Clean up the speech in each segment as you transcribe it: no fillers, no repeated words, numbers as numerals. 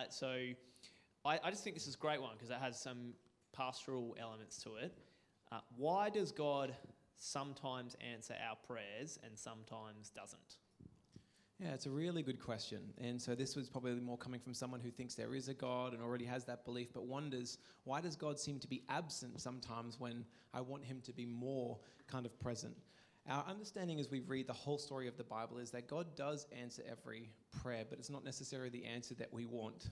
So I just think this is a great one because it has some pastoral elements to it. Why does God sometimes answer our prayers and sometimes doesn't? Yeah, it's a really good question. And so this was probably more coming from someone who thinks there is a God and already has that belief, but wonders, why does God seem to be absent sometimes when I want him to be more kind of present? Our understanding as we read the whole story of the Bible is that God does answer every prayer, but it's not necessarily the answer that we want.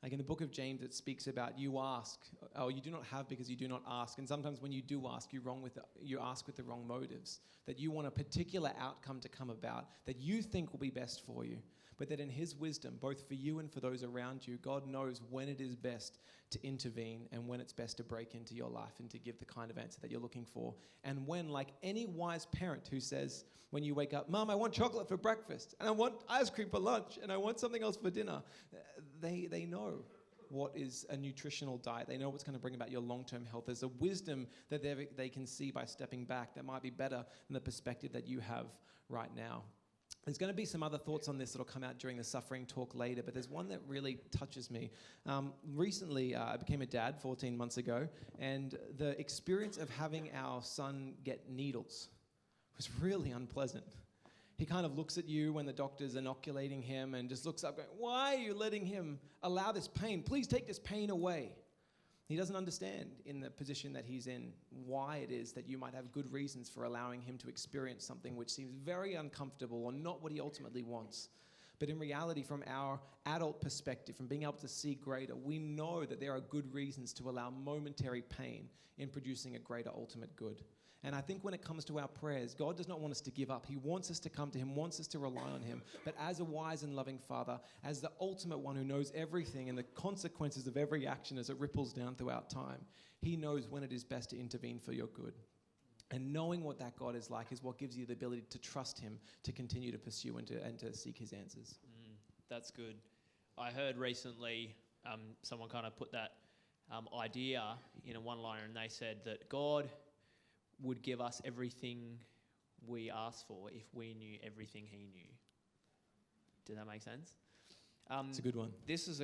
Like in the book of James, it speaks about you ask, or you do not have because you do not ask. And sometimes when you do ask, you ask with the wrong motives. That you want a particular outcome to come about that you think will be best for you. But that in his wisdom, both for you and for those around you, God knows when it is best to intervene and when it's best to break into your life and to give the kind of answer that you're looking for. And when, like any wise parent who says, when you wake up, Mom, I want chocolate for breakfast, and I want ice cream for lunch, and I want something else for dinner, they know what is a nutritional diet. They know what's going to bring about your long-term health. There's a wisdom that they can see by stepping back that might be better than the perspective that you have right now. There's going to be some other thoughts on this that will come out during the suffering talk later, but there's one that really touches me. Recently, I became a dad 14 months ago, and the experience of having our son get needles was really unpleasant. He kind of looks at you when the doctor's inoculating him and just looks up going, why are you letting him allow this pain? Please take this pain away. He doesn't understand in the position that he's in why it is that you might have good reasons for allowing him to experience something which seems very uncomfortable or not what he ultimately wants. But in reality, from our adult perspective, from being able to see greater, we know that there are good reasons to allow momentary pain in producing a greater ultimate good. And I think when it comes to our prayers, God does not want us to give up. He wants us to come to him, wants us to rely on him. But as a wise and loving Father, as the ultimate one who knows everything and the consequences of every action as it ripples down throughout time, he knows when it is best to intervene for your good. And knowing what that God is like is what gives you the ability to trust him, to continue to pursue and to seek his answers. That's good. I heard recently someone kind of put that idea in a one-liner, and they said that God would give us everything we asked for if we knew everything he knew. Does that make sense? It's a good one. This is a